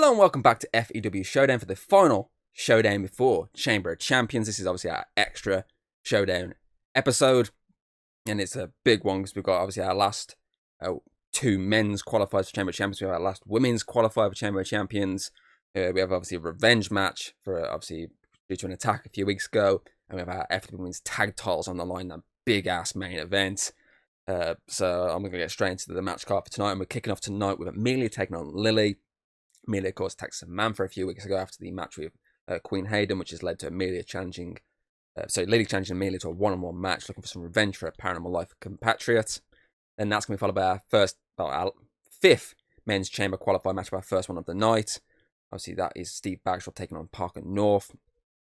Hello and welcome back to FEW Showdown for the final Showdown before Chamber of Champions. This is obviously our extra Showdown episode, and it's a big one because we've got obviously our last two men's qualifiers for Chamber of Champions. We have our last women's qualifier for Chamber of Champions. We have obviously a revenge match for obviously due to an attack a few weeks ago, and we have our FEW Women's Tag titles on the line, that big ass main event. So I'm going to get straight into the match card for tonight, and we're kicking off tonight with Amelia taking on Lily. Amelia, of course, attacked Samantha a few weeks ago after the match with Queen Hayden, which has led to Amelia challenging, Lily challenging Amelia to a one-on-one match, looking for some revenge for a Paranormal Life compatriot. Then that's going to be followed by our fifth men's chamber qualifier match, our first one of the night. Obviously, that is Steve Backshal taking on Parker North.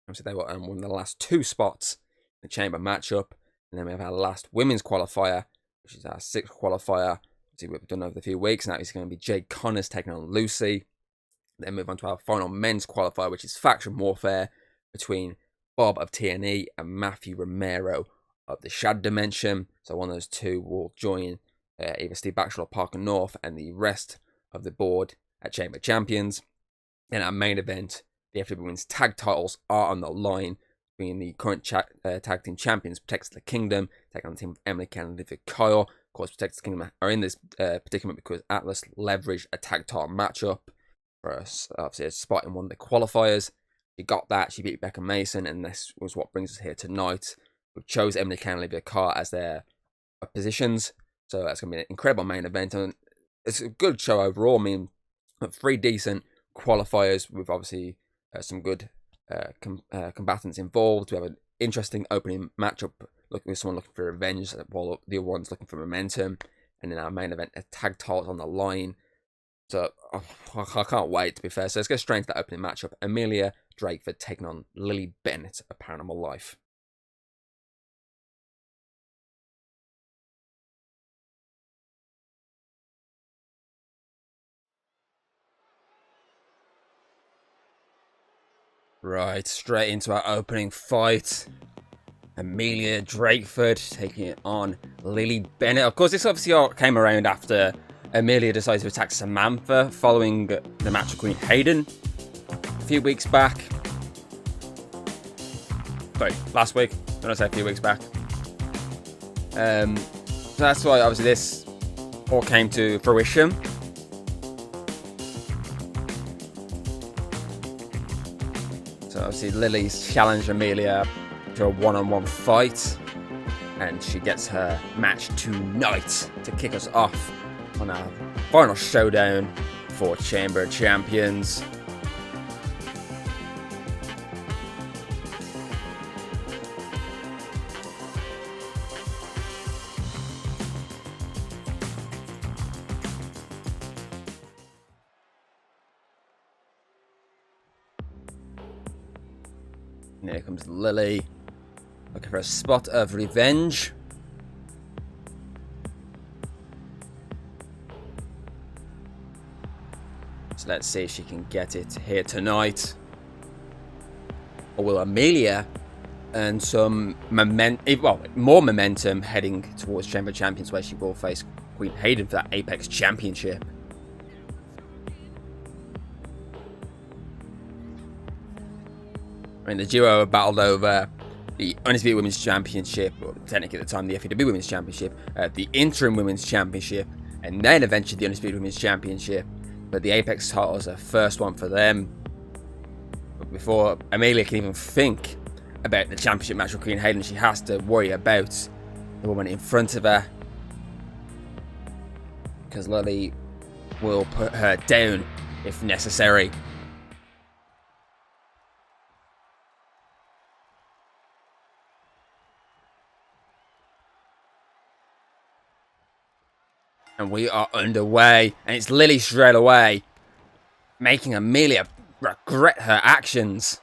Obviously, they were one of the last two spots in the chamber matchup. And then we have our last women's qualifier, which is our sixth qualifier. Obviously, we've done over the few weeks. Now it's going to be Jade Connors taking on Luci. Then move on to our final men's qualifier, which is faction warfare between Bob of TNE and Matthew Romero of the Shadow Dimension. So one of those two will join either Steve Backshal or Parker North and the rest of the board at Chamber Champions. In our main event, the FEW Women's Tag titles are on the line between the current tag team champions, Protectors of the Kingdom, taking on the team of Emily Kay Olivia Kyle. Of course, Protectors of the Kingdom are in this predicament because Atlas leveraged a tag title matchup for us, obviously a spot in one of the qualifiers. She got that, she beat Becca Mason, and this was what brings us here tonight. We chose Emily Kay Olivia Kyle as their positions, so that's going to be an incredible main event, and it's a good show overall. I mean, three decent qualifiers with obviously some good combatants involved. We have an interesting opening matchup, looking with someone looking for revenge, while the other one's looking for momentum, and in our main event, a tag title on the line. So I can't wait, to be fair. So let's go straight into that opening matchup. Amelia Drakeford taking on Lily Bennet of Paranormal Life. Right, straight into our opening fight. Amelia Drakeford taking it on Lily Bennet. Of course, this obviously all came around after Amelia decided to attack Samantha following the match with Queen Hayden a few weeks back. Sorry, last week. When I say a few weeks back. So that's why obviously this all came to fruition. So obviously Lily's challenged Amelia to a one-on-one fight, and she gets her match tonight to kick us off on our final showdown for Chamber Champions. And here comes Lily, looking for a spot of revenge. So let's see if she can get it here tonight. Or will Amelia earn some more momentum heading towards Chamber Champions, where she will face Queen Hayden for that Apex Championship. I mean, the duo have battled over the Undisputed Women's Championship, or technically at the time the FEW Women's Championship, the Interim Women's Championship, and then eventually the Undisputed Women's Championship. But the Apex title is the first one for them. But before Amelia can even think about the championship match with Queen Hayden, she has to worry about the woman in front of her, because Lily will put her down if necessary. And we are underway, and it's Lily straight away, making Amelia regret her actions.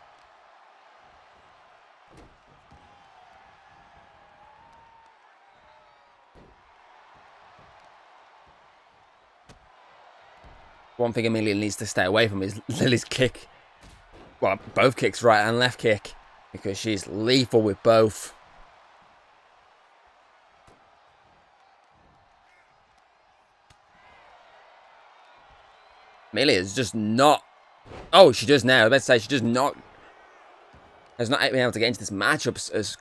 One thing Amelia needs to stay away from is Lily's kick. Well, both kicks, right and left kick, because she's lethal with both. Amelia is just not Oh, she does now. Let's say she does not. Has not been able to get into this matchup as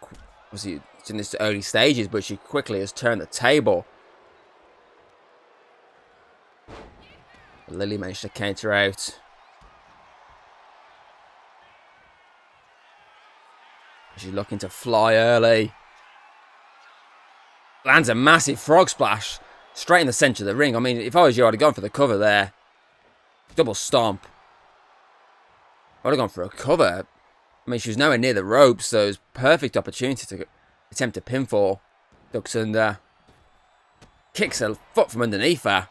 obviously it's in its early stages, but she quickly has turned the table. Lily managed to counter out. She's looking to fly early. Lands a massive frog splash straight in the centre of the ring. I mean, if I was you, I'd have gone for the cover there. Double stomp. I'd have gone for a cover. I mean, she was nowhere near the ropes, so it was a perfect opportunity to attempt a pinfall. Ducks under. Kicks her foot from underneath her.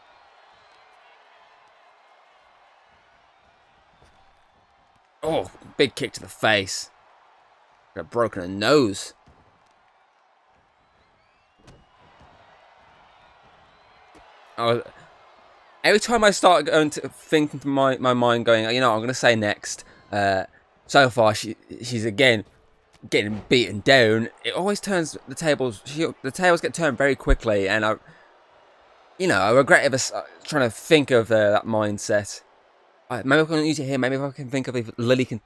Oh, big kick to the face. Got broken her nose. Every time I start going to think into my mind going, you know, I'm going to say next. So far, she's again getting beaten down. It always turns the tables. The tables get turned very quickly, and I regret ever trying to think of that mindset. Maybe I can use it here. Maybe if I can think of if Lily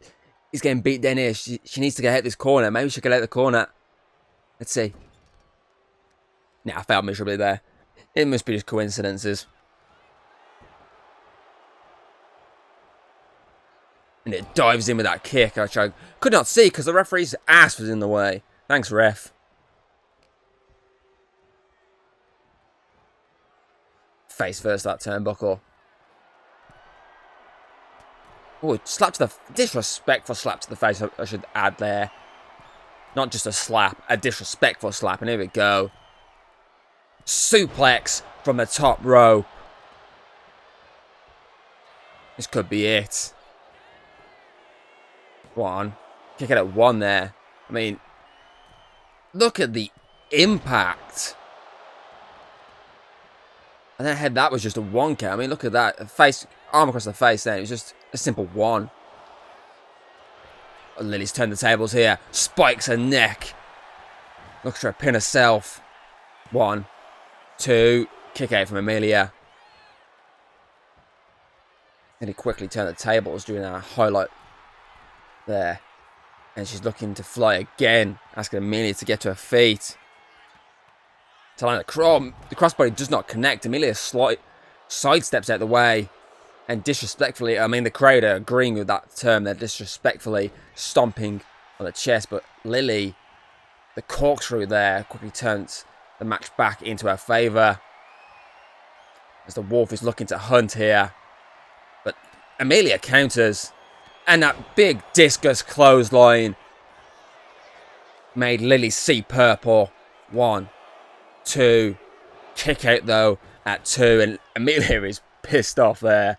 is getting beat down here. She needs to get out this corner. Maybe she can get out the corner. Let's see. Nah, I failed miserably there. It must be just coincidences. And it dives in with that kick, which I could not see because the referee's ass was in the way. Thanks, ref. Face first, that turnbuckle. Oh, slap to the... disrespectful slap to the face, I should add there. Not just a slap, a disrespectful slap. And here we go. Suplex from the top rope. This could be it. One. Kick it at one there. I mean, look at the impact. And then that was just a one count. I mean, look at that. Face, arm across the face there. It was just a simple one. Oh, Lily's turned the tables here. Spikes her neck. Looks for a pin herself. 1, 2. Kick out from Amelia. Lily quickly turned the tables during our highlight there. And she's looking to fly again. Asking Amelia to get to her feet. To land the crossbody does not connect. Amelia sidesteps out the way. And disrespectfully, I mean, the crowd are agreeing with that term. They're disrespectfully stomping on the chest. But Lily, the corkscrew there, quickly turns the match back into her favour. As the Wolf is looking to hunt here. But Amelia counters. And that big discus clothesline made Lily see purple. 1, 2. Kick out though at 2. And Amelia is pissed off there.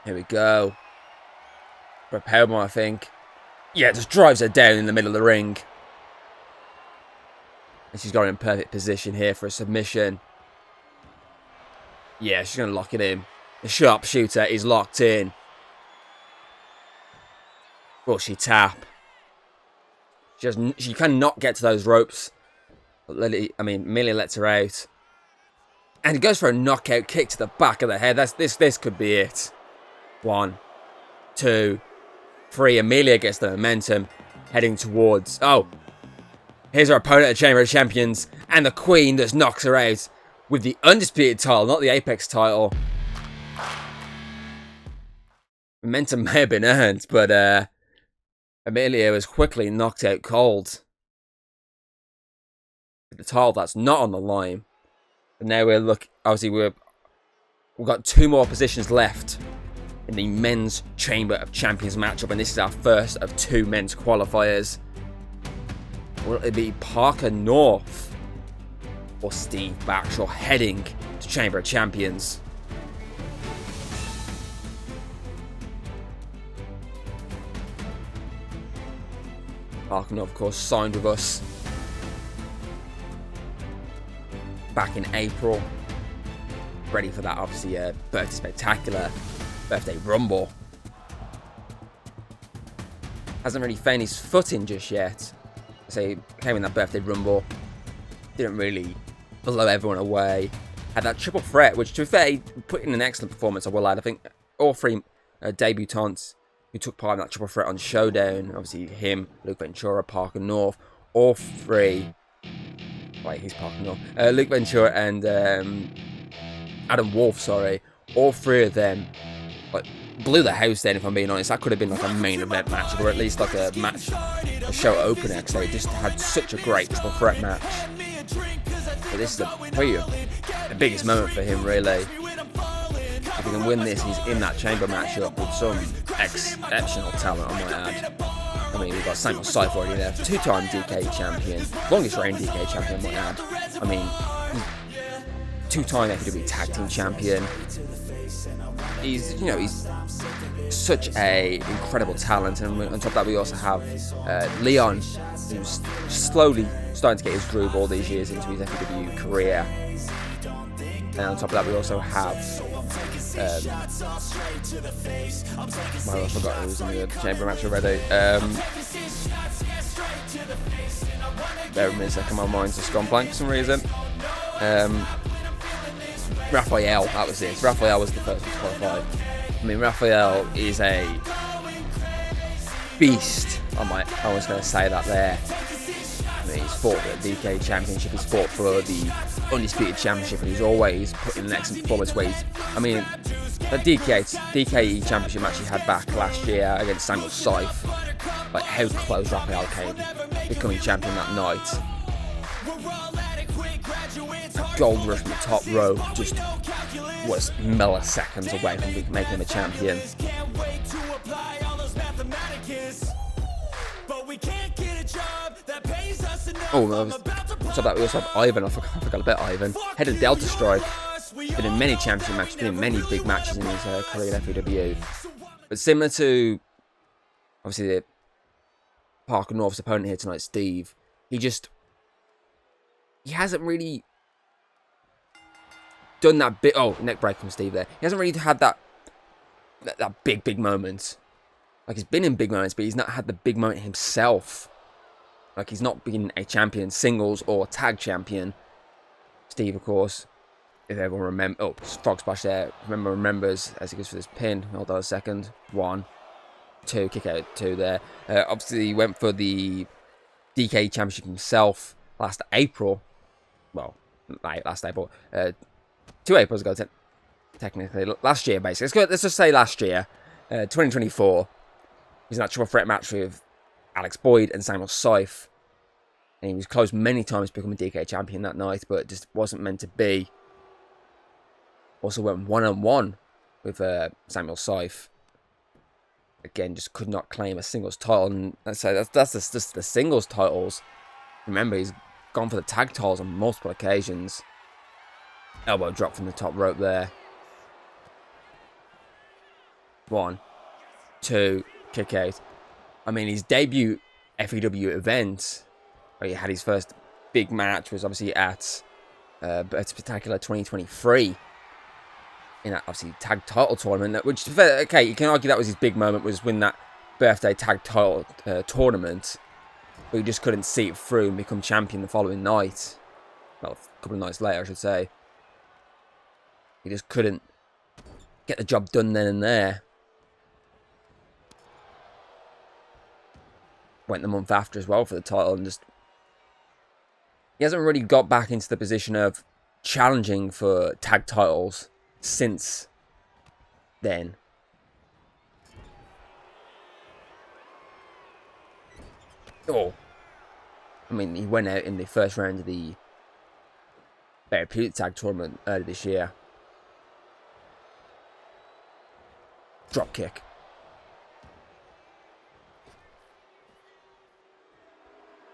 Here we go. For a powerbomb, I think. Yeah, just drives her down in the middle of the ring. And she's got her in perfect position here for a submission. Yeah, she's going to lock it in. The sharpshooter is locked in. Will she tap? She cannot get to those ropes. But Amelia lets her out. And it goes for a knockout kick to the back of the head. This could be it. 1, 2, 3. Amelia gets the momentum. Heading towards... Oh. Here's her opponent at Chamber of Champions. And the Queen just knocks her out. With the Undisputed title, not the Apex title. Momentum may have been earned. But Amelia was quickly knocked out cold. The title that's not on the line. But now we've got 2 more positions left in the Men's Chamber of Champions matchup, and this is our first of 2 men's qualifiers. Will it be Parker North or Steve Backshal heading to Chamber of Champions? Parker North, of course, signed with us back in April. Ready for that, obviously, birthday spectacular, birthday rumble. Hasn't really found his footing just yet. So he came in that birthday rumble. Didn't really blow everyone away. Had that triple threat, which to be fair, he put in an excellent performance, I will add. I think all three debutants who took part in that triple threat on Showdown, obviously him, Luke Ventura, Parker North, all three... Wait, he's Parker North. Luke Ventura and Adam Wolf, sorry. All three of them like blew the house then, if I'm being honest. That could have been like a main event match, or at least like a match, a show opener, because they just had such a great triple threat match. But this is probably the biggest moment for him, really. If he can win this, he's in that chamber matchup with some exceptional talent, I might add. I mean, we've got Samuel Seifer already there, two-time DK champion, longest reigning DK champion, I might add. I mean, two-time FW tag team champion. He's such a incredible talent, and on top of that, we also have Leon, who's slowly starting to get his groove all these years into his FW career. And on top of that, we also have I forgot who was in the chamber match already. Bear with me a second, my mind's just gone blank for some reason. Raphael, that was it. Raphael was the first one to qualify. I mean, Raphael is a beast. I was going to say that there. I mean, he's fought for the DK Championship, he's fought for the Undisputed Championship, and he's always put in an excellent performance where I mean, the DKE Championship match he had back last year against Samuel Seifer, like how close Raphael came becoming champion that night. Gold rush from the top rope just was milliseconds away from making him a champion. Oh, on top of that, we also have Ivan. I forgot about Ivan. Head of Delta Strike. Been in many championship matches, been in many big matches in his career in FEW. But similar to, obviously, the Parker North's opponent here tonight, Steve, he hasn't really done that bit. Oh, neck break from Steve there. He hasn't really had that big moment. Like, he's been in big moments, but he's not had the big moment himself. Like, he's not been a champion, singles or tag champion. Steve, of course, if everyone remembers... Oh, Frog Splash there. Remembers as he goes for this pin. Hold on a second. 1, 2, kick out 2 there. Obviously, he went for the DK Championship himself last April. Well, last April. 2 Aprils ago, technically. Last year, basically. Let's just say last year. 2024. He's in that triple threat match with Alex Boyd and Samuel Seifer. And he was close many times to becoming DK champion that night, but it just wasn't meant to be. Also went 1-on-1 with Samuel Seifer. Again, just could not claim a singles title. And so that's just the singles titles. Remember, he's gone for the tag titles on multiple occasions. Elbow drop from the top rope there. 1, 2, kick out. I mean, his debut FEW event, where he had his first big match, was obviously at Spectacular 2023 in that obviously tag title tournament. Which, okay, you can argue that was his big moment, was win that birthday tag title tournament, but he just couldn't see it through and become champion the following night. Well, a couple of nights later, I should say. He just couldn't get the job done then and there. Went the month after as well for the title, and just he hasn't really got back into the position of challenging for tag titles since then. Oh, I mean, he went out in the first round of the Therapeutic Tag Tournament earlier this year. Drop kick.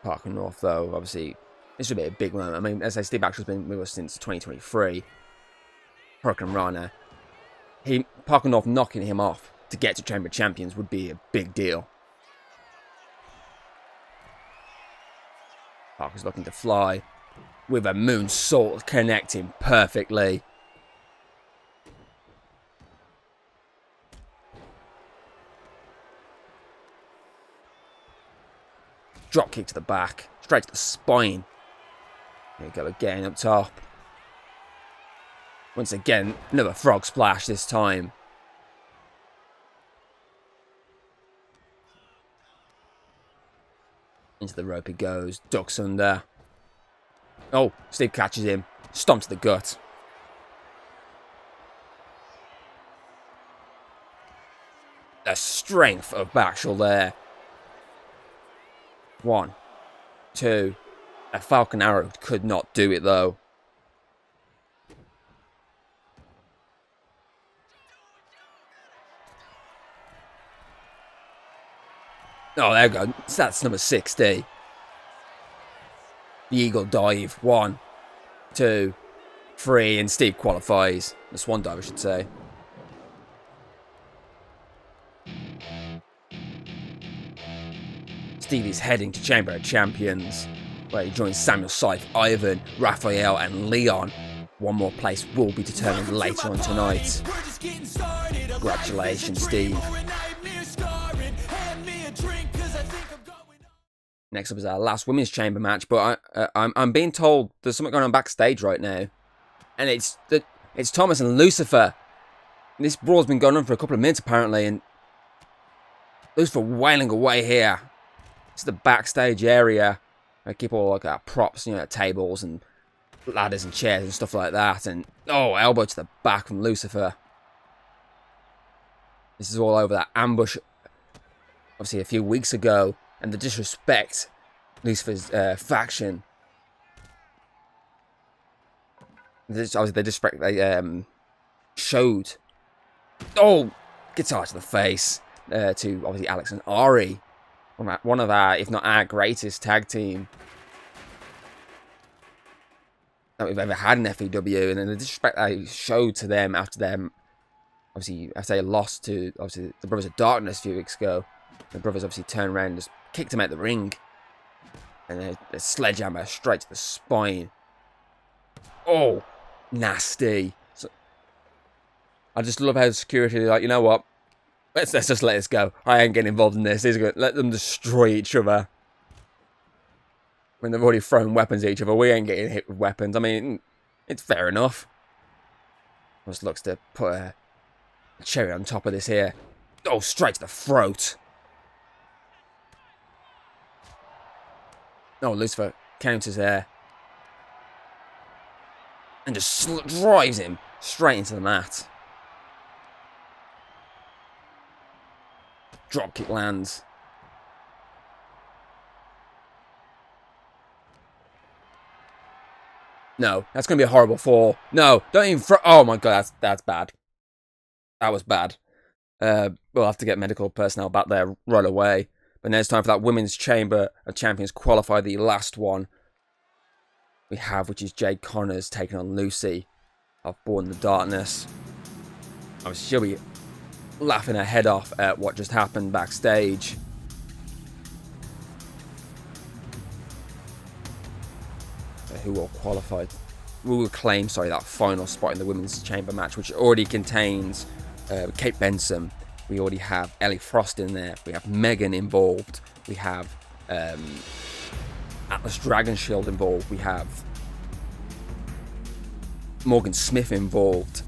Parker North, though, obviously, this should be a big moment. I mean, as I say, Steve Backshal's been with us since 2023. Hurricane Rana. Parker North knocking him off to get to Chamber of Champions would be a big deal. Parker's looking to fly with a moonsault connecting perfectly. Drop kick to the back, straight to the spine. There we go again up top. Once again, another frog splash this time. Into the rope he goes. Ducks under. Oh, Steve catches him. Stomp to the gut. The strength of Backshal there. 1, 2. A Falcon Arrow could not do it though. Oh, there we go. That's number 60. The Eagle Dive. 1, 2, 3. And Steve qualifies. The Swan Dive, I should say. Steve is heading to Chamber of Champions, where he joins Samuel, Scythe, Ivan, Raphael, and Leon. One more place will be determined later on tonight. Congratulations, Steve. Next up is our last women's chamber match, but I'm being told there's something going on backstage right now, and it's Thomas and Lucifer. This brawl's been going on for a couple of minutes apparently, and Lucifer wailing away here. It's the backstage area. I keep all like props, tables and ladders and chairs and stuff like that, and elbow to the back from Lucifer. This is all over that ambush, obviously a few weeks ago. And the disrespect Lucifer's faction. Obviously, the disrespect they showed. Oh, guitar to the face to obviously Alex and Ari, one of our, if not our greatest tag team that we've ever had in FEW, and then the disrespect they showed to them after them. Obviously, after they lost to obviously the Brothers of Darkness a few weeks ago. The brothers obviously turned around and just kicked him out the ring. And a sledgehammer straight to the spine. Oh, nasty. So, I just love how security are like, you know what? Let's just let this go. I ain't getting involved in this. Let them destroy each other. When they've already thrown weapons at each other, we ain't getting hit with weapons. I mean, it's fair enough. Just looks to put a cherry on top of this here. Oh, straight to the throat. Oh, Lucifer counters there. And just drives him straight into the mat. Dropkick lands. No, that's going to be a horrible fall. No, don't even oh my god, that's bad. That was bad. We'll have to get medical personnel back there right away. But now it's time for that Women's Chamber of Champions qualifier, the last one we have, which is Jade Connors taking on Luci of Born in the Darkness. Obviously, she'll be laughing her head off at what just happened backstage. So who will qualify? Who will claim, that final spot in the Women's Chamber match, which already contains Kate Benson. We already have Ellie Frost in there. We have Megan involved. We have Atlas Dragon Shield involved. We have Morgan Smith involved.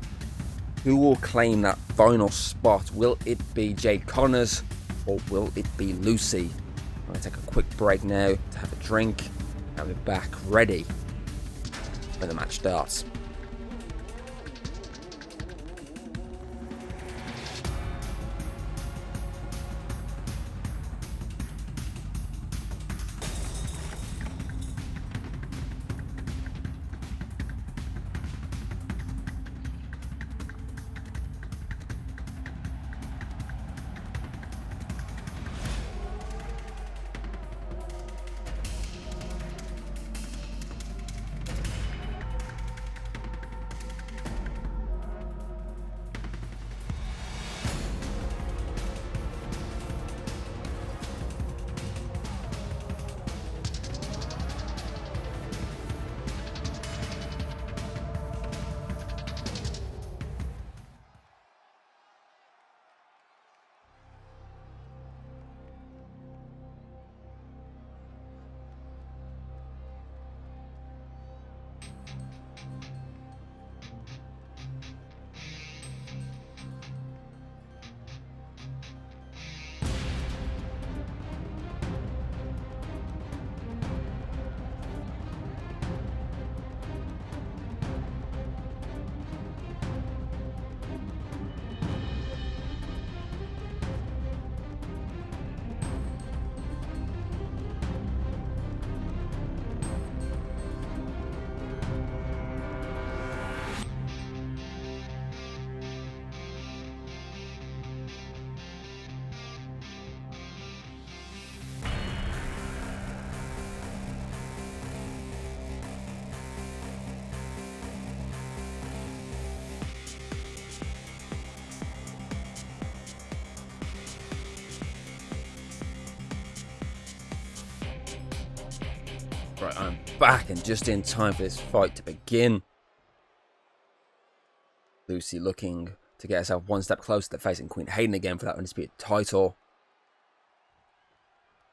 Who will claim that final spot? Will it be Jade Connors or will it be Luci? I'm going to take a quick break now to have a drink and we're back ready when the match starts. Right, I'm back and just in time for this fight to begin. Luci looking to get herself one step closer to facing Queen Hayden again for that undisputed title.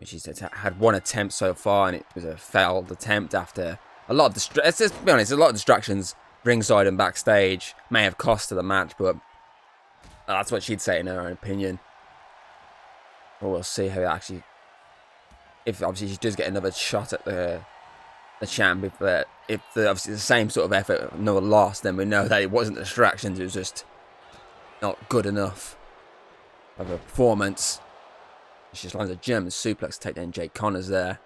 She's had one attempt so far, and it was a failed attempt after a lot of let's just be honest, a lot of distractions ringside and backstage may have cost her the match, but that's what she'd say in her own opinion. But we'll see how it actually, if obviously she does get another shot at the champ, if obviously the same sort of effort, another loss, then we know that it wasn't distractions, it was just not good enough of a performance. She just lands a German suplex to take down Jade Connors there.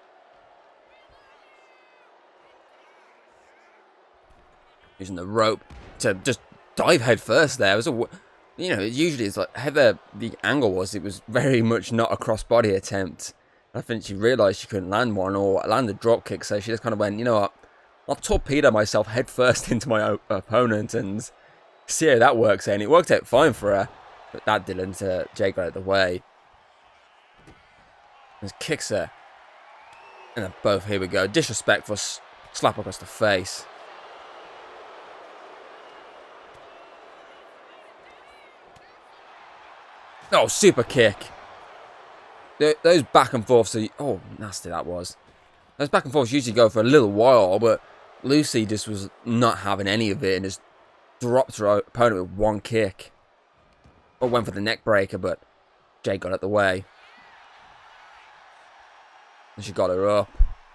Using the rope to just dive head first there. It was usually it's like how the angle was. It was very much not a crossbody attempt. I think she realised she couldn't land one or land a drop kick, so she just kind of went, you know what, I'll torpedo myself head first into my opponent and see how that works. And it worked out fine for her, but that didn't. Jade got out of the way. Just kicks her. And then both, here we go. Disrespectful slap across the face. Oh, super kick. Those back and forths are... Oh, nasty that was. Those back and forths usually go for a little while, but Luci just was not having any of it and just dropped her opponent with one kick. Or went for the neck breaker, but Jade got out the way. And she got her up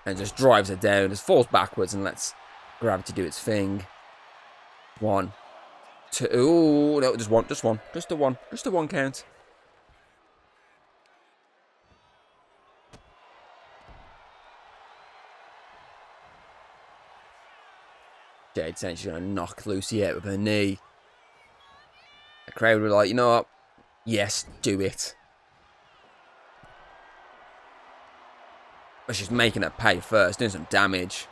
and just drives her down, just falls backwards and lets gravity do its thing. 1, 2, ooh, no, just a one count. Jade saying she's going to knock Luci out with her knee. The crowd were like, you know what? Yes, do it. But she's making her pay first, doing some damage.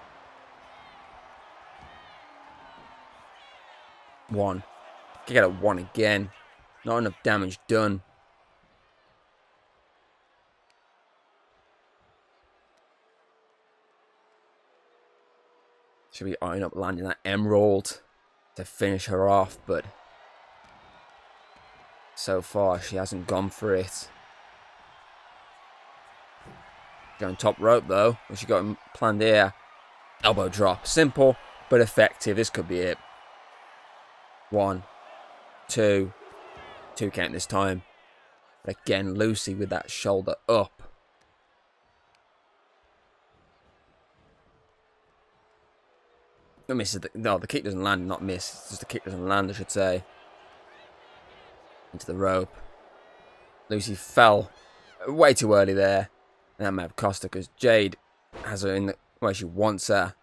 1. Kick out at 1 again. Not enough damage done. Should be eyeing up landing that emerald to finish her off, but so far she hasn't gone for it. Going top rope though. What she got planned here? Elbow drop. Simple but effective. This could be it. 1, 2. 2 count this time. But again, Luci with that shoulder up. No, misses the kick doesn't land, not miss. It's just the kick doesn't land, I should say. Into the rope. Luci fell way too early there. And that may have cost her because Jade has her in the where she wants her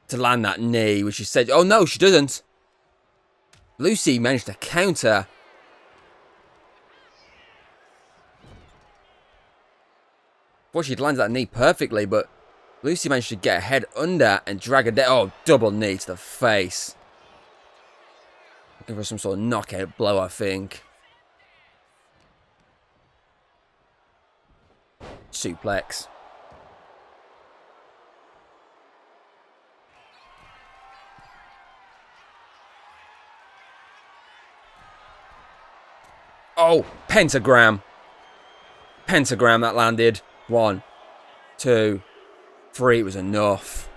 to land that knee, which she said, oh no, she doesn't. Luci managed to counter. Well, she'd landed that knee perfectly, but Luci managed to get her head under and drag her down. Oh, double knee to the face. Looking for some sort of knockout blow, I think. Suplex. Oh, pentagram. Pentagram that landed. 1, 2, 3. It was enough.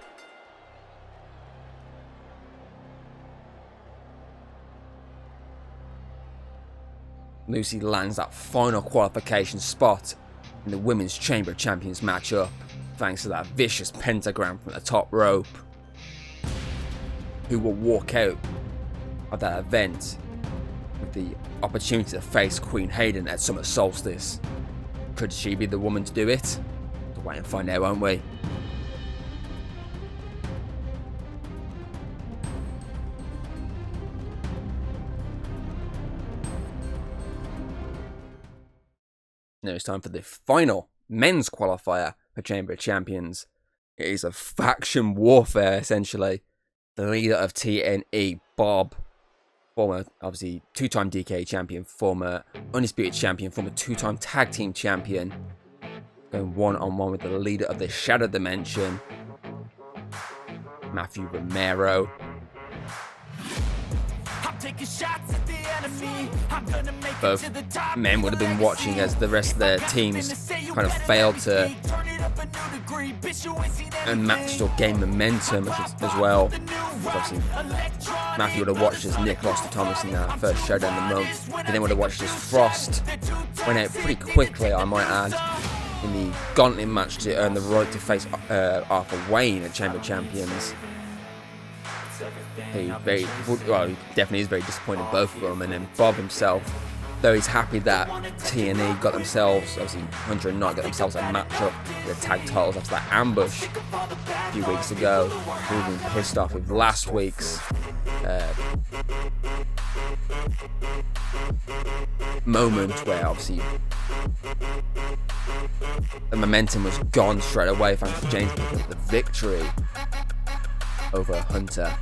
Luci lands that final qualification spot in the Women's Chamber Champions matchup, thanks to that vicious pentagram from the top rope. Who will walk out of that event with the opportunity to face Queen Hayden at Summer Solstice? Could she be the woman to do it? We'll wait and find out, won't we? Now it's time for the final men's qualifier for Chamber of Champions. It is a faction warfare, essentially. The leader of TNE, Bob, former, obviously, 2-time DK champion, former Undisputed champion, former 2-time tag team champion, going one-on-one with the leader of the Shadow Dimension, Matthew Romero. Both men would have been watching as the rest of their teams kind of failed to unmatched or gain momentum as well. Obviously, Matthew would have watched as Nick lost to Thomas in our first Showdown of the month. He then would have watched as Frost went out pretty quickly, I might add, in the gauntlet match to earn the right to face Arthur Wayne at Chamber of Champions. He definitely is very disappointed in both of them. And then Bob himself, though he's happy that T&E got themselves, obviously Hunter and Knight got themselves a matchup with the tag titles after that ambush a few weeks ago. We've been pissed off with last week's moment where obviously the momentum was gone straight away thanks to James picking up the victory over Hunter.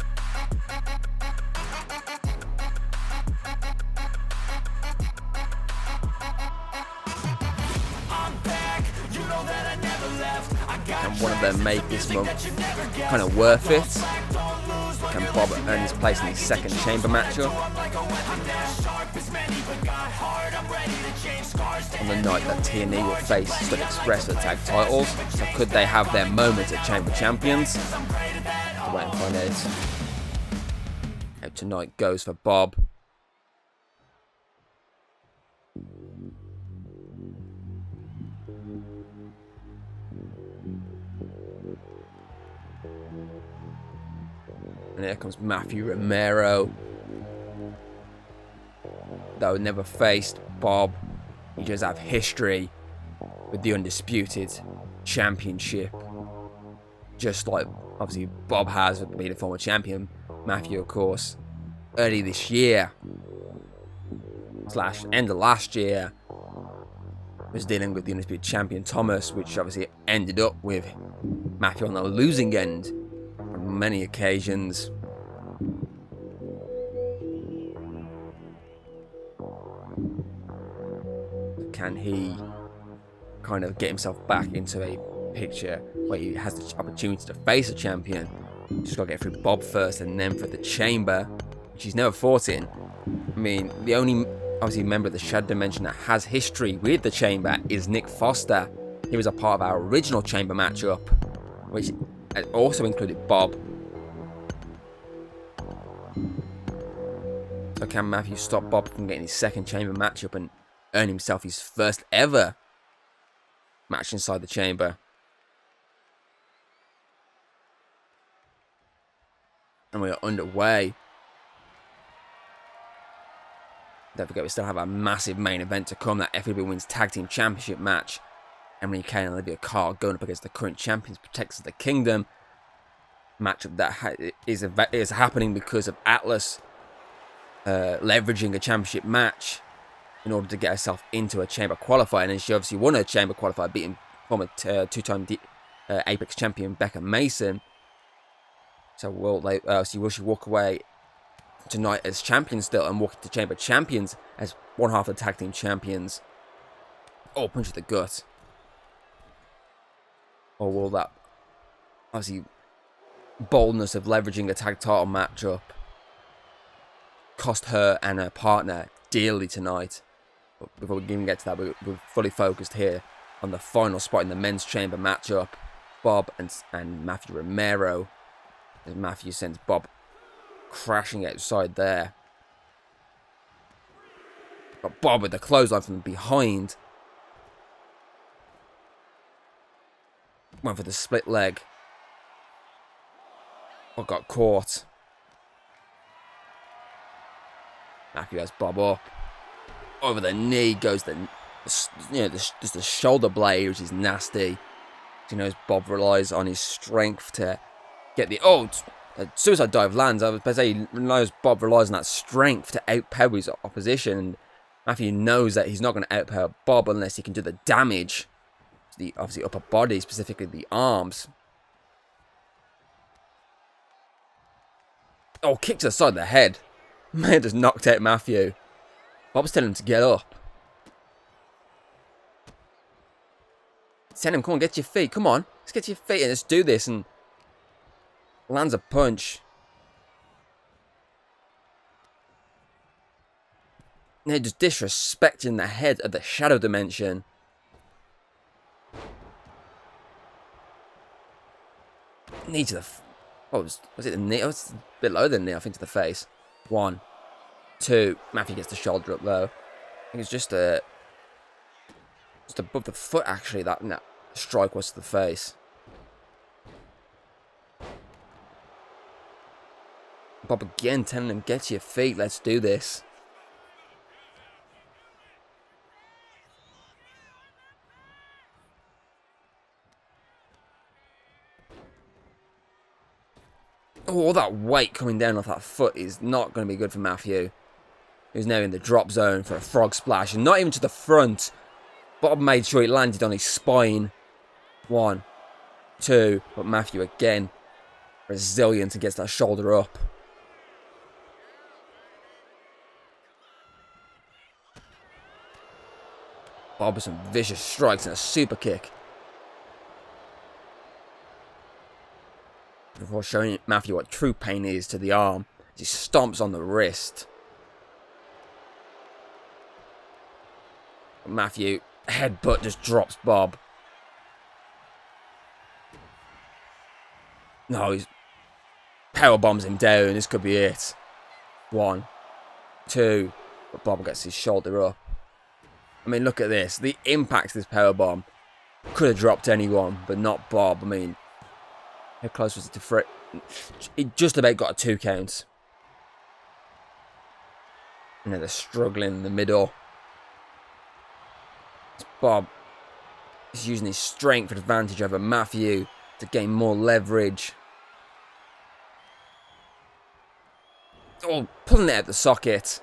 Can one of them make this month kind of worth it? Can Bob earn his place in his second chamber matchup? On the night that T&E will face Stud Express for the tag titles, so could they have their moment at Chamber Champions? We'll wait and find out. How tonight goes for Bob. And here comes Matthew Romero. Though never faced Bob, he does have history with the Undisputed Championship. Just like, obviously, Bob has with being a former champion. Matthew, of course, early this year, / end of last year, was dealing with the Undisputed Champion Thomas, which obviously ended up with Matthew on the losing end on many occasions. Can he kind of get himself back into a picture where he has the opportunity to face a champion? Just got to get through Bob first and then for the chamber, which he's never fought in. I mean, the only obviously member of the Shadow Dimension that has history with the chamber is Nick Foster. He was a part of our original chamber matchup, which also included Bob. So can Matthew stop Bob from getting his second chamber matchup and earn himself his first ever match inside the chamber? And we are underway. Don't forget, we still have a massive main event to come, that FAW Women's Tag Team Championship match. Emily Kay and Olivia Kyle going up against the current champions, Protectors of the Kingdom. Matchup that is happening because of Atlas leveraging a championship match in order to get herself into a chamber qualifier. And then she obviously won her chamber qualifier, beating former two-time Apex champion Becca Mason. So will she walk away tonight as champion still and walk into Chamber Champions as one half of the tag team champions? Oh, punch to the gut. Or will that obviously boldness of leveraging a tag title matchup cost her and her partner dearly tonight? But before we even get to that, we're fully focused here on the final spot in the men's chamber matchup. Bob and Matthew Romero. As Matthew sends Bob crashing outside there. But Bob with the clothesline from behind. Went for the split leg. But got caught. Matthew has Bob up. Over the knee goes just the shoulder blade, which is nasty. He knows Bob relies on his strength to get the suicide dive lands. I was about to say, he knows Bob relies on that strength to outpower his opposition. And Matthew knows that he's not going to outpower Bob unless he can do the damage to the obviously upper body, specifically the arms. Oh, kick to the side of the head. Man just knocked out Matthew. Bob's telling him to get up. Send him, come on, get your feet. Come on, let's get your feet and let's do this. And Lands a punch. They're just disrespecting the head of the shadow dimension. Knee to the... Oh, was it the knee? Oh, it's a bit lower than the knee, I think, to the face. 1, 2. Matthew gets the shoulder up, though. I think it's just above the foot, actually, that strike was to the face. Bob again telling him, get to your feet, let's do this. Oh, all that weight coming down off that foot is not going to be good for Matthew. Who's now in the drop zone for a frog splash. And not even to the front. Bob made sure he landed on his spine. 1, 2. But Matthew again, resilient and gets that shoulder up. Bob with some vicious strikes and a super kick. Before showing Matthew what true pain is to the arm. He stomps on the wrist. Matthew, headbutt, just drops Bob. No, he's power bombs him down. This could be it. 1, 2. But Bob gets his shoulder up. I mean, look at this. The impact of this power bomb could have dropped anyone, but not Bob. I mean, how close was it to Fred? He just about got a 2 count. And then they're struggling in the middle. Bob is using his strength advantage over Matthew to gain more leverage. Oh, pulling it out the socket.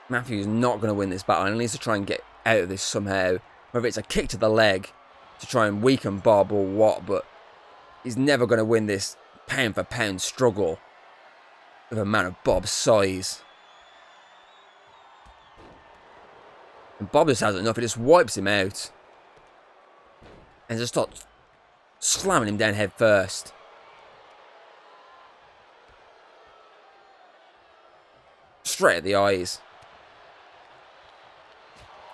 Matthew's not going to win this battle. He needs to try and get out of this somehow. Whether it's a kick to the leg to try and weaken Bob or what, but he's never going to win this pound for pound struggle with a man of Bob's size. And Bob just has enough. He just wipes him out. And just starts slamming him down head first. Straight at the eyes.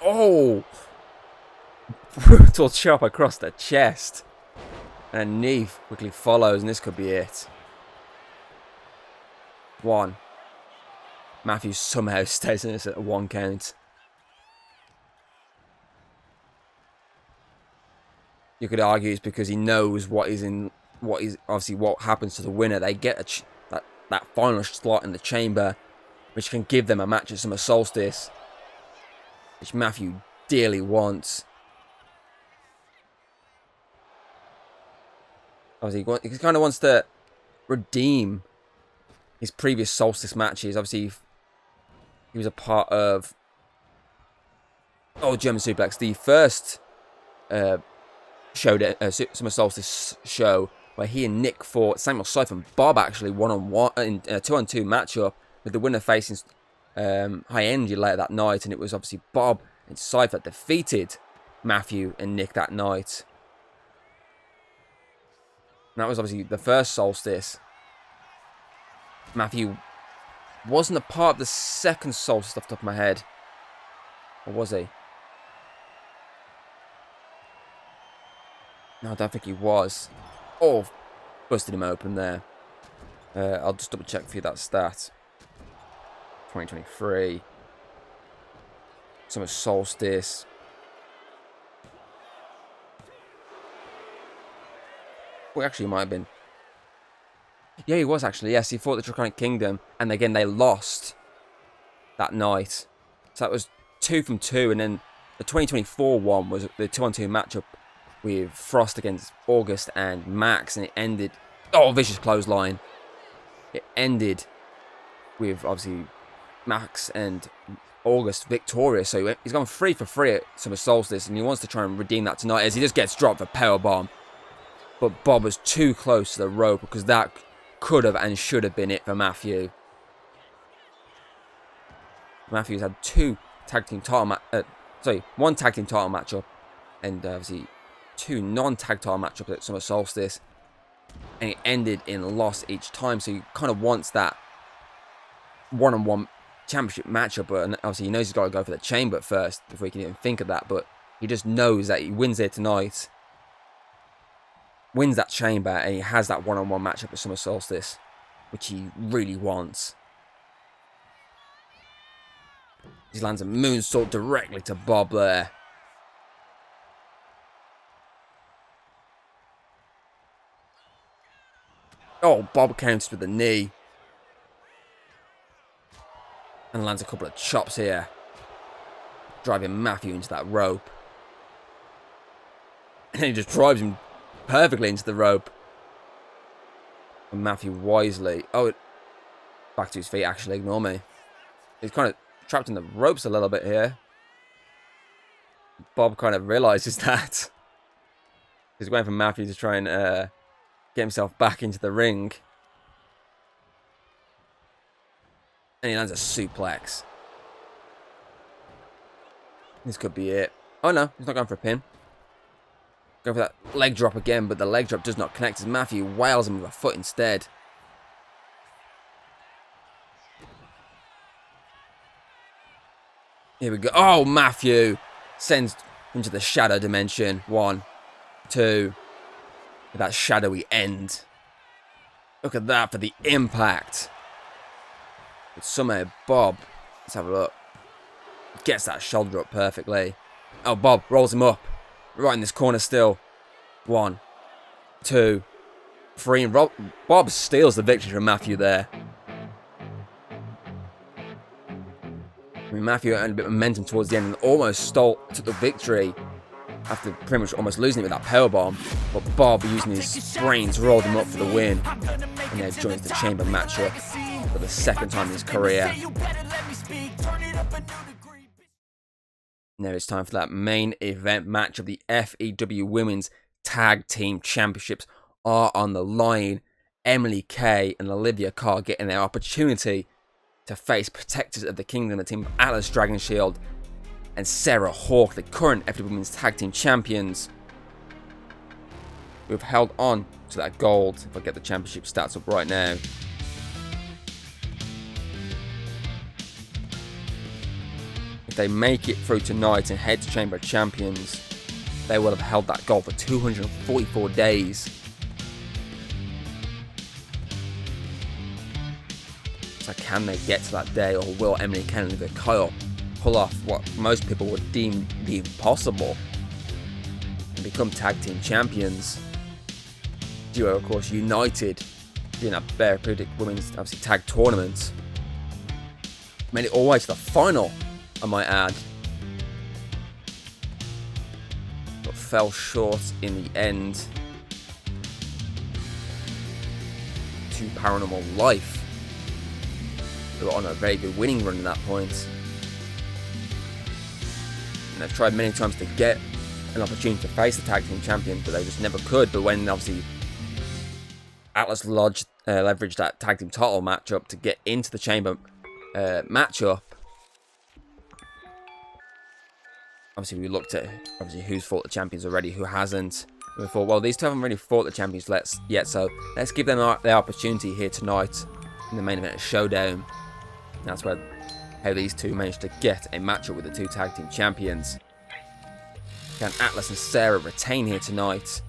Oh! Brutal chop across the chest. And knee quickly follows, and this could be it. 1. Matthew somehow stays in this at a 1 count. You could argue it's because he knows what is obviously what happens to the winner. They get that final slot in the chamber, which can give them a match at Summer Solstice, which Matthew dearly wants. Obviously, he kind of wants to redeem his previous Solstice matches. Obviously, he was a part of German Suplex, the first Showdown, Summer Solstice show, where he and Nick fought Samuel Scythe and Bob actually 1-on-1 in a 2-on-2 matchup, with the winner facing High Energy later that night, and it was obviously Bob and Scythe that defeated Matthew and Nick that night. And that was obviously the first Solstice. Matthew wasn't a part of the second Solstice off the top of my head. Or was he? No, I don't think he was. Oh, busted him open there. I'll just double check for you that stat. 2023. Summer Solstice. Well, actually, he might have been. Yeah, he was actually. Yes, he fought the Draconic Kingdom, and again they lost that night. So that was 2 from 2, and then the 2024 one was the 2-on-2 matchup with Frost against August and Max, and it ended. Oh, vicious clothesline! It ended with obviously Max and August victorious. So he's gone 3 for 3 at Summer Solstice, and he wants to try and redeem that tonight as he just gets dropped for powerbomb. But Bob was too close to the rope, because that could have and should have been it for Matthew. Matthews had one tag team title matchup, and obviously 2 non-tag title matchups at Summer Solstice, and it ended in a loss each time. So he kind of wants that one-on-one championship matchup, but obviously he knows he's got to go for the chamber first before he can even think of that. But he just knows that he wins here tonight, wins that chamber, and he has that one-on-one matchup at Summer Solstice, which he really wants. He lands a moonsault directly to Bob there. Oh, Bob counters with a knee. And lands a couple of chops here, driving Matthew into that rope. And he just drives him perfectly into the rope. And Matthew wisely... Oh, back to his feet, actually. Ignore me. He's kind of trapped in the ropes a little bit here. Bob kind of realises that. He's waiting for Matthew to try and get himself back into the ring. And he lands a suplex. This could be it. Oh no, he's not going for a pin. Going for that leg drop again, but the leg drop does not connect as Matthew wails him with a foot instead. Here we go. Oh, Matthew sends into the shadow dimension. 1, 2. With that shadowy end. Look at that for the impact. But somehow Bob, let's have a look, gets that shoulder up perfectly. Oh, Bob rolls him up. Right in this corner still. 1, 2, 3. And Bob steals the victory from Matthew there. I mean, Matthew earned a bit of momentum towards the end and almost took the victory after pretty much almost losing it with that powerbomb. But Bob, using his brains, rolled him up for the win. And then joins the chamber matchup for the 2nd time in his career. Now it's time for that main event match of the FEW Women's Tag Team Championships are on the line. Emily Kay and Olivia Kyle getting their opportunity to face Protectors of the Kingdom, the team of Atlas Dragon Shield and Sarah Hawk, the current FEW Women's Tag Team Champions, who have held on to that gold. If I get the championship stats up right now. If they make it through tonight and head to Chamber of Champions, they will have held that gold for 244 days. So can they get to that day, or will Emily Kay Olivia Kyle pull off what most people would deem the impossible and become tag team champions? Duo, of course, united during that Therapeutic Women's obviously tag tournament. Made it all the way to the final, I might add, but fell short in the end to Paranormal Life, who were on a very good winning run at that point. And they've tried many times to get an opportunity to face the tag team champion, but they just never could. But when obviously Atlas Lodge leveraged that tag team title matchup to get into the chamber matchup, obviously we looked at who's fought the champions already, who hasn't. And we thought, well, these two haven't really fought the champions yet, so let's give them their opportunity here tonight in the main event of Showdown. And that's how these two managed to get a matchup with the 2 tag team champions. Can Atlas and Sarah retain here tonight?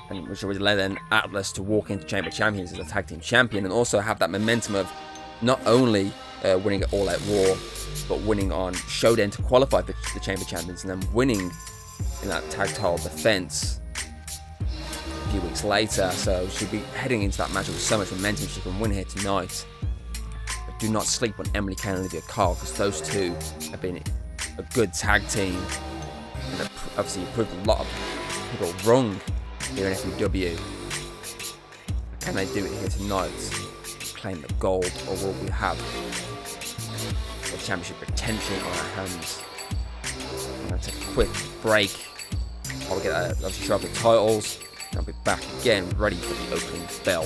And which would allow then Atlas to walk into Chamber Champions as a tag team champion, and also have that momentum of not only winning at All Out War, but winning on Showdown to qualify for the Chamber Champions, and then winning in that tag title defense a few weeks later. So she'll be heading into that match with so much momentum she can win here tonight. But do not sleep on Emily Kay and Olivia Kyle, because those two have been a good tag team, and have obviously proved a lot of people wrong here in FEW. Can they do it here tonight? Claim the gold, or will we have the championship retention on our hands? I'm going to take a quick break. I'll get obviously show off the titles, and I'll be back again ready for the opening bell.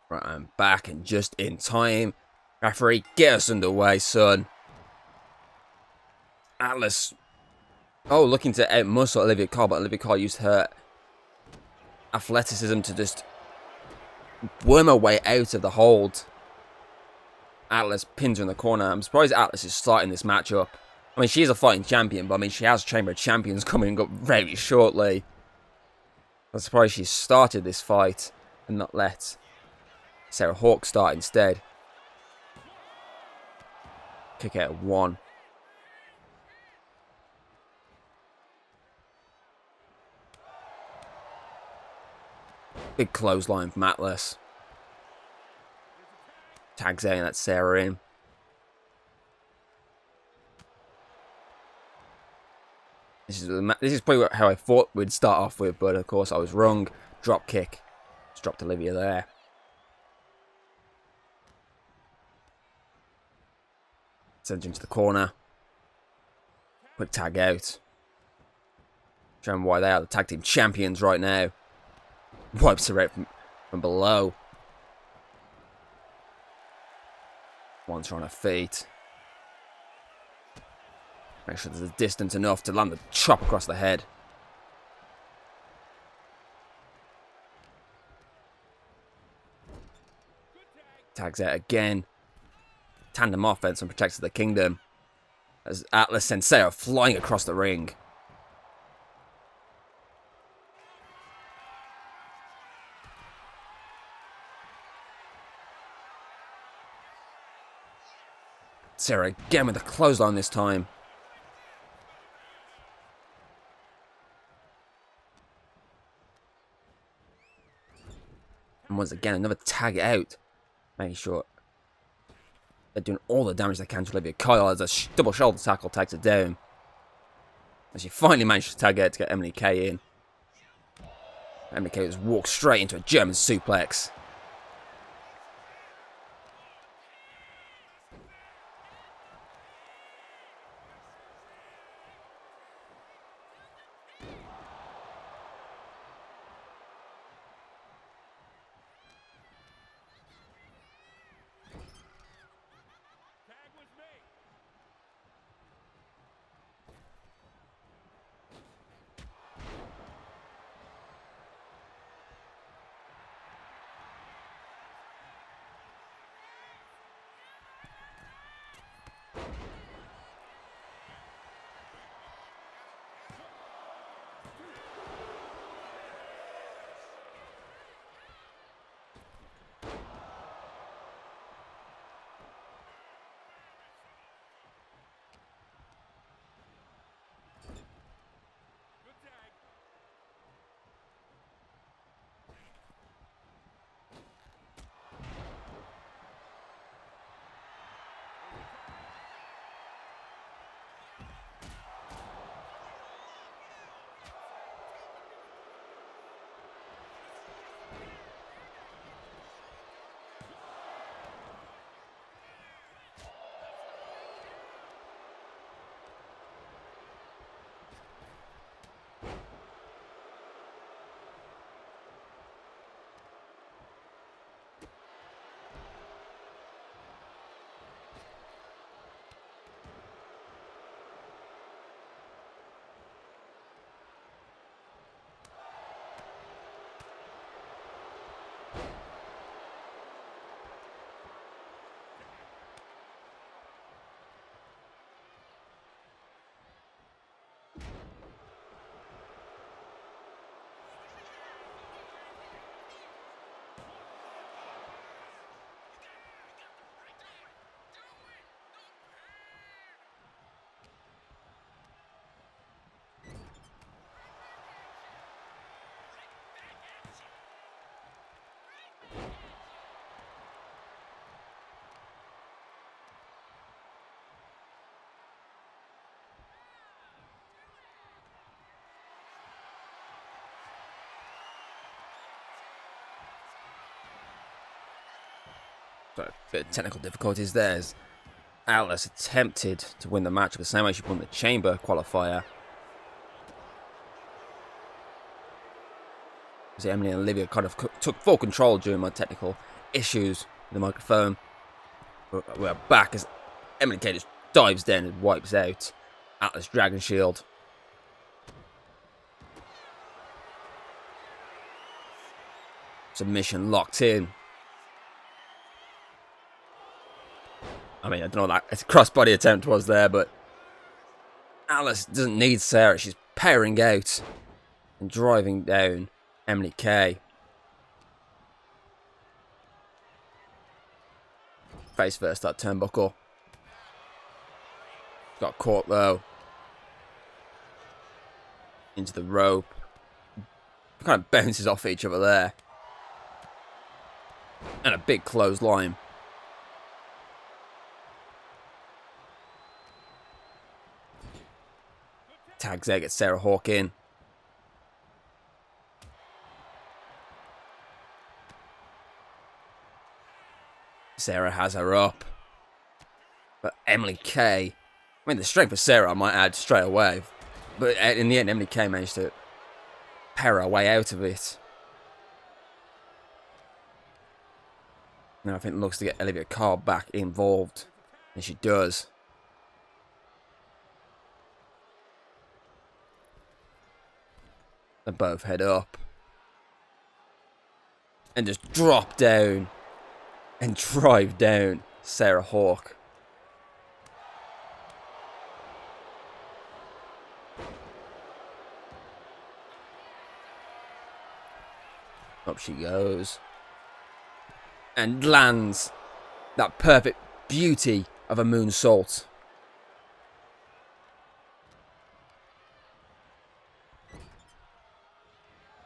Right, I'm back and just in time. Referee, get us underway, son. Atlas. Oh, looking to outmuscle Olivia Kyle, but Olivia Kyle used her athleticism to just worm her way out of the hold. Atlas pins her in the corner. I'm surprised Atlas is starting this match up. I mean, she's a fighting champion, but I mean, she has Chamber of Champions coming up very shortly. I'm surprised she started this fight and not let Sarah Hawk start instead. Kick out of 1. Big clothesline from Atlas. Tags out and that's Sarah in. This is probably how I thought we'd start off with, but of course I was wrong. Drop kick. Just dropped Olivia there. Sends her into the corner. Quick tag out. Showing why they are the tag team champions right now. Wipes her out from below. Once her on her feet. Make sure there's a distance enough to land the chop across the head. Tags out again. Tandem offense and protects the kingdom. As Atlas sends Sarah flying across the ring. Sarah again with a clothesline this time. And once again, another tag out. Making sure they're doing all the damage they can to Olivia Kyle as a double shoulder tackle takes it down. As she finally managed to tag out to get Emily Kay in. Emily Kay just walks straight into a German suplex. So, a bit of technical difficulties there as Atlas attempted to win the match the same way she won the Chamber qualifier. Emily and Olivia kind of took full control during my technical issues with the microphone. But we're back as Emily Kay just dives down and wipes out Atlas Dragon Shield. Submission locked in. I mean, I don't know what that crossbody attempt was there, but Atlas doesn't need Sarah. She's powering out and driving down Emily Kay. Face first, that turnbuckle. Got caught though. Into the rope. Kind of bounces off each other there. And a big clothesline. Tags there, gets Sarah Hawk in. Sarah has her up. But Emily Kay, I mean, the strength of Sarah I might add straight away. But in the end, Emily Kay managed to power her way out of it. Now I think it looks to get Olivia Kyle back involved. And she does. They both head up. And just drop down. And drive down Sarah Hawk. Up she goes. And lands that perfect beauty of a moonsault.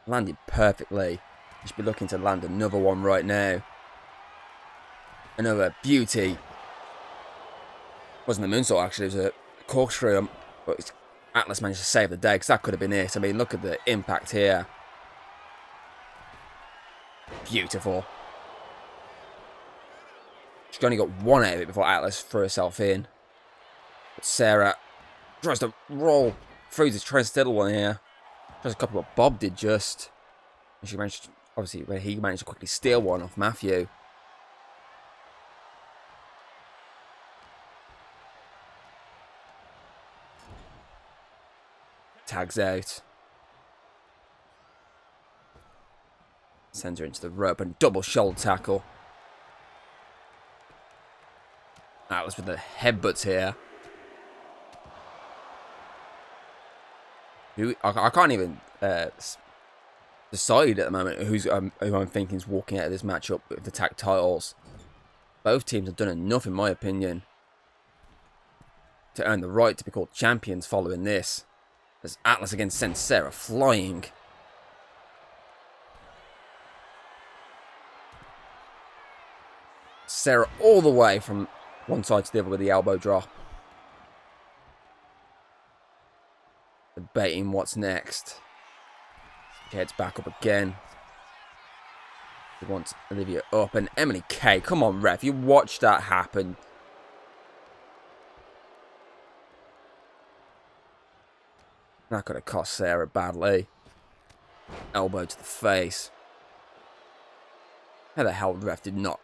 Landed perfectly. Should be looking to land another one right now. Another beauty. Wasn't a moonsault actually, it was a corkscrew. But Atlas managed to save the day because that could have been it. I mean, look at the impact here. Beautiful. She's only got one out of it before Atlas threw herself in. But Sarah tries to roll through this transcendental one here. Tries a couple of what Bob did just. And she managed, obviously, where he managed to quickly steal one off Matthew. Tags out. Sends her into the rope and double shoulder tackle. Atlas with the headbutts here. I can't even decide at the moment who I'm thinking is walking out of this matchup with the tag titles. Both teams have done enough, in my opinion, to earn the right to be called champions following this. As Atlas again sends Sarah flying. Sarah all the way from one side to the other with the elbow drop. Debating what's next. She heads back up again. She wants Olivia up. And Emily Kay, come on, ref. You watched that happen. That could have cost Sarah badly. Elbow to the face. How the hell the ref did not,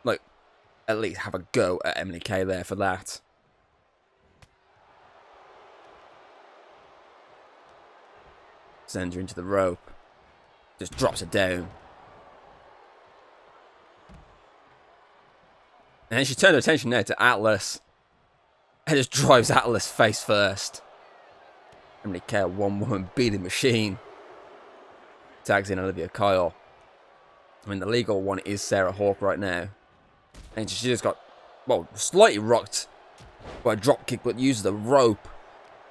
like, at least have a go at Emily Kay there for that. Sends her into the rope. Just drops her down. And then she turned her attention now to Atlas. And just drives Atlas face first. Emily Kay, a one-woman beating machine. Tags in Olivia Kyle. I mean, the legal one is Sarah Hawk right now. And she just got, well, slightly rocked by a drop kick, but uses the rope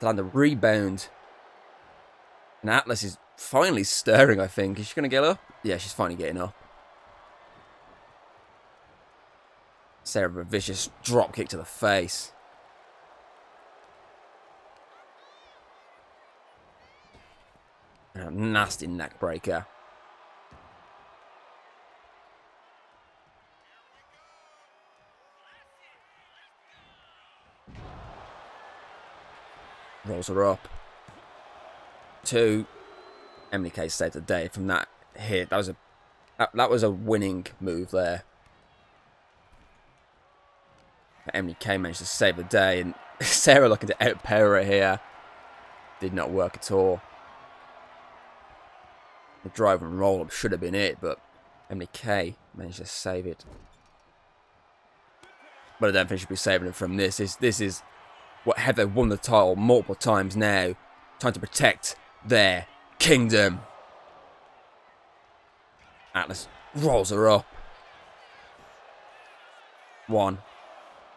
to land a rebound. And Atlas is finally stirring, I think. Is she going to get up? Yeah, she's finally getting up. Sarah with a vicious drop kick to the face. And a nasty neck breaker. Rolls her up. 2. Emily Kay saved the day from that hit. That was a That was a winning move there. Emily Kay managed to save the day, and Sarah looking to outpower her here. Did not work at all. The drive and roll up should have been it, but Emily Kay managed to save it. But I don't think she'll be saving it from this. This is what Heather won the title multiple times now, trying to protect their kingdom. Atlas rolls her up. 1,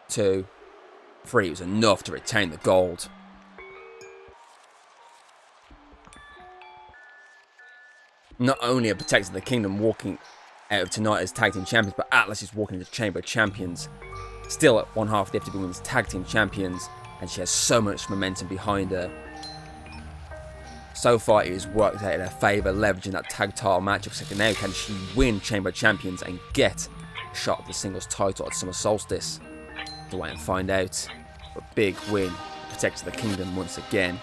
2, 3 was enough to retain the gold. Not only are protecting the kingdom walking out of tonight as tag team champions, but Atlas is walking into the Chamber of Champions, still at one half of the FTW Women's Tag Team Champions, and she has so much momentum behind her. So far, it has worked out in her favour, leveraging that tag title matchup. So now, can she win Chamber of Champions and get a shot at the singles title at Summer Solstice? To wait and find out. But big win, protects the kingdom once again.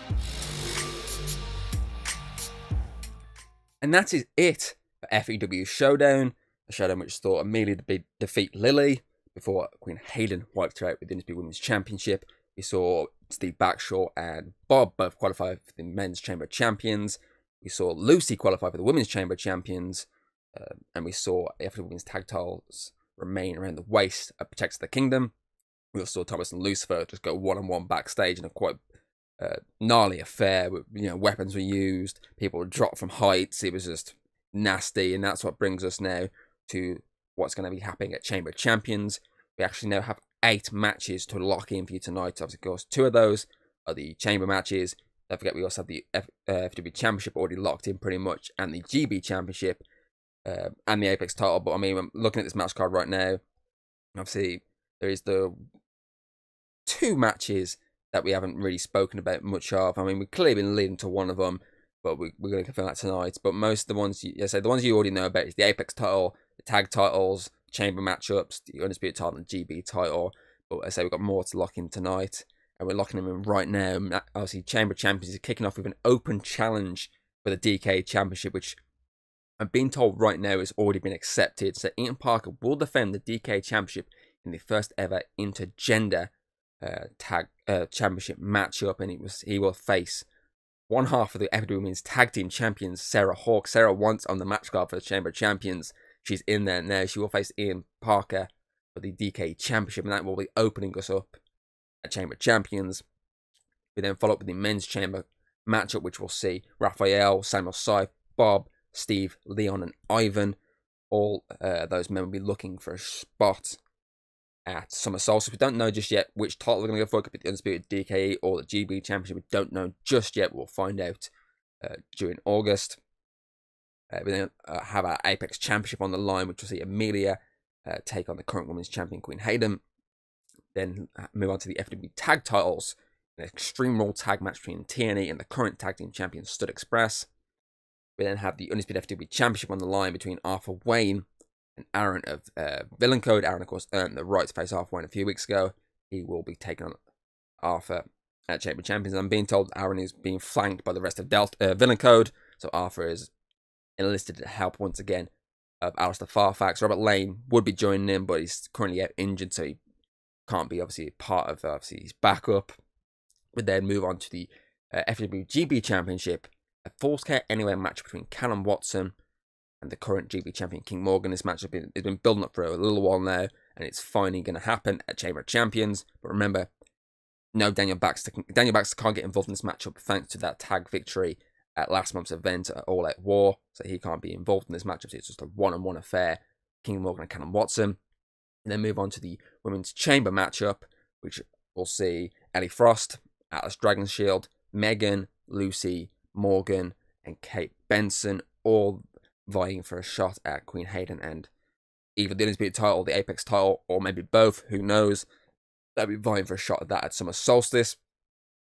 And that is it for FEW Showdown. A showdown which saw Amelia defeat Lily before Queen Hayden wiped her out with the NSB Women's Championship. We saw Steve Backshal and Bob both qualify for the Men's Chamber of Champions. We saw Luci qualify for the Women's Chamber of Champions. And we saw after the Women's Tag Titles remain around the waist at Protects the Kingdom. We also saw Thomas and Lucifer just go one-on-one backstage in a quite gnarly affair. Weapons were used. People were dropped from heights. It was just nasty. And that's what brings us now to what's going to be happening at Chamber of Champions. We actually now have 8 matches to lock in for you tonight. Obviously, of course, 2 of those are the Chamber matches. Don't forget, we also have the FW Championship already locked in pretty much, and the GB Championship, and the Apex title. But I mean, I'm looking at this match card right now. Obviously, there is the 2 matches that we haven't really spoken about much of. I mean, we've clearly been leading to one of them, but we're going to confirm that tonight. But most of the ones, the ones you already know about is the Apex title, the tag titles, Chamber matchups, the Undisputed title, and the GB title. But I say we've got more to lock in tonight, and we're locking them in right now. Obviously, Chamber Champions is kicking off with an open challenge for the DK Championship, which I'm being told right now has already been accepted. So Ian Parker will defend the DK Championship in the first ever intergender tag championship matchup, and he will face one half of the FW Women's Tag Team Champions, Sarah Hawk. Sarah once on the match card for the Chamber of Champions. She's in there now. She will face Ian Parker for the DK Championship, and that will be opening us up at Chamber of Champions. We then follow up with the Men's Chamber matchup, which we'll see Raphael, Samuel Syfe, Bob, Steve, Leon, and Ivan. All those men will be looking for a spot at Summer Solstice. We don't know just yet which title we're going to go for. It could be the Undisputed DKE or the GB Championship. We don't know just yet. We'll find out during August. We then have our Apex Championship on the line, which will see Amelia take on the current Women's Champion, Queen Hayden. Then move on to the FW Tag Titles. An Extreme Rule Tag match between TNA and the current Tag Team Champion, Stud Express. We then have the Undisputed FW Championship on the line between Arthur Wayne and Aaron of Villain Code. Aaron, of course, earned the right to face Arthur Wayne a few weeks ago. He will be taking on Arthur at Chamber Champions. I'm being told Aaron is being flanked by the rest of Villain Code, so Arthur is enlisted to help once again of Alistair Farfax. Robert Lane would be joining him, but he's currently out injured, so he can't be obviously part of his backup. We then move on to the FWGB Championship, a Falls Care Anywhere match between Callum Watson and the current GB champion King Morgan. This match has been building up for a little while now, and it's finally going to happen at Chamber of Champions. But remember, no Daniel Baxter. Daniel Baxter can't get involved in this matchup thanks to that tag victory at last month's event at All Out War, so he can't be involved in this matchup. So it's just a one-on-one affair, King Morgan and Callum Watson. And then move on to the Women's Chamber matchup, which we'll see Ellie Frost, Atlas Dragonshield, Megan, Lucy, Morgan, and Kate Benson, all vying for a shot at Queen Hayden and either the Undisputed title, the Apex title, or maybe both, who knows. They'll be vying for a shot at that at Summer Solstice.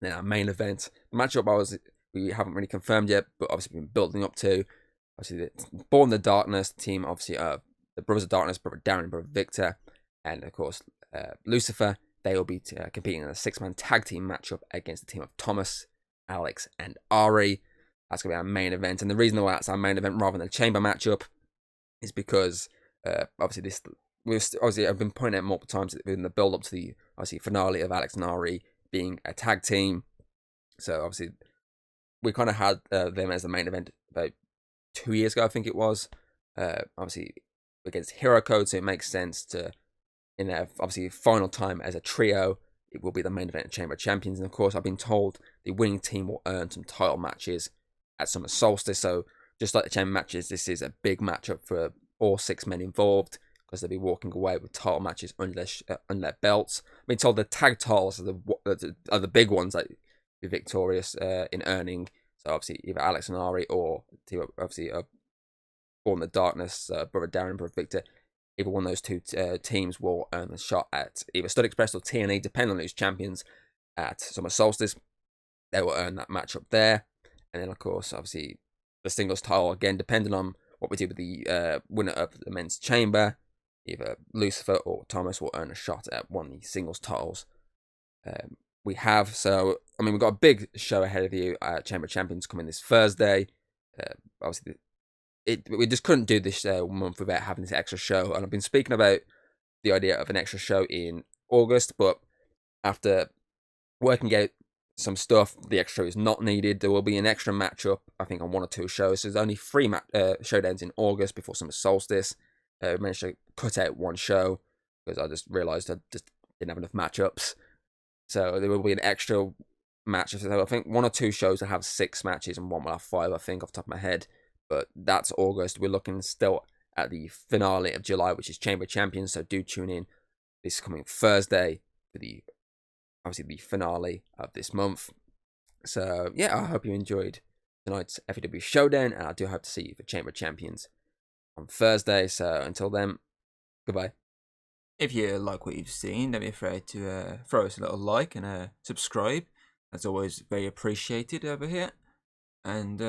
Then our main event, the matchup we haven't really confirmed yet, but obviously been building up to. Obviously, Born the Darkness, the team, obviously, the Brothers of Darkness, Brother Darren and Brother Victor, and of course, Lucifer. They will be competing in a 6-man tag team matchup against the team of Thomas, Alex, and Ari. That's going to be our main event. And the reason why that's our main event rather than a chamber matchup is because obviously obviously I've been pointing out multiple times in the build up to the obviously finale of Alex and Ari being a tag team. So obviously we kind of had them as the main event about 2 years ago, I think it was. Obviously against Hero Code, so it makes sense to, in their obviously final time as a trio, it will be the main event of Chamber of Champions. And of course, I've been told the winning team will earn some title matches at Summer Solstice. So just like the Chamber matches, this is a big matchup for all 6 men involved, because they'll be walking away with title matches under their belts. I've been told the tag titles are the big ones that be victorious in earning. So obviously either Alex and Ari, or obviously Born in the Darkness, Brother Darren, Brother Victor. Either one of those two teams will earn a shot at either Stud Express or TNA, depending on who's champions at Summer Solstice. They will earn that matchup there. And then, of course, obviously, the singles title, again, depending on what we do with the winner of the men's chamber, either Lucifer or Thomas will earn a shot at one of the singles titles we have. So, I mean, we've got a big show ahead of you. Chamber of Champions coming this Thursday. Obviously, we just couldn't do this month without having this extra show. And I've been speaking about the idea of an extra show in August, but after working out some stuff, the extra is not needed. There will be an extra matchup, I think, on 1 or 2 shows. So there's only 3 showdowns in August before Summer Solstice. I managed to cut out 1 show because I just realised I just didn't have enough matchups. So there will be an extra match. So I think 1 or 2 shows will have 6 matches and 1 will have 5, I think, off the top of my head. But that's August. We're looking still at the finale of July, which is Chamber of Champions. So do tune in this coming Thursday for obviously the finale of this month. So yeah, I hope you enjoyed tonight's FAW Showdown, and I do hope to see you for Chamber of Champions on Thursday. So until then, goodbye. If you like what you've seen, don't be afraid to throw us a little like and subscribe. That's always very appreciated over here. And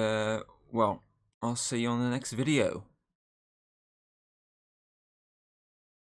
well, I'll see you on the next video.